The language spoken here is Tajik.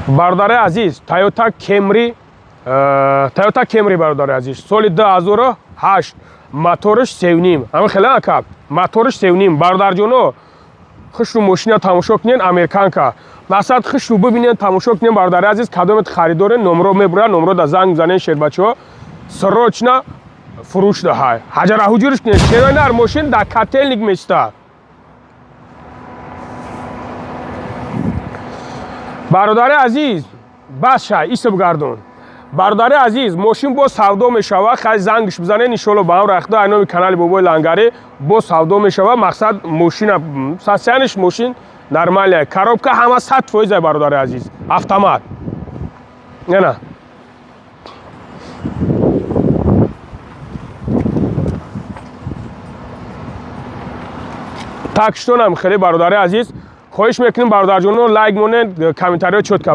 Бародари азиз, Toyota Camry бародари азиз, соли 2008, моториш 3.5. Ама хеле акаб, моториш 3.5. Бародарҷоно, хушру мошина тамошо кунед, американка. Масад хушру бибинед, тамошо кунед, бародари азиз, кадомет харидоре, номро мебурад, номро да занг мизанед шербачо, срочно фурӯш даҳай. Ҳаҷара ҳуҷуриш кунед, шероинар мошин да котельник места. бародари азиз, бас шай, исб гардон. бародари азиз, мошин бо савдо мешава, хай зангш бизанед, иншолло ба ҳам рахта, айноми канали бобои Лангари бо савдо мешава. Мақсад мошина, состояниш мошин нормалия. Коробка ҳама 100% бародари азиз, автомат. Яна. Так что нам хеле бародари азиз, хоҳиш мекунем бародарҷоно лайк монед, комментариё чот каб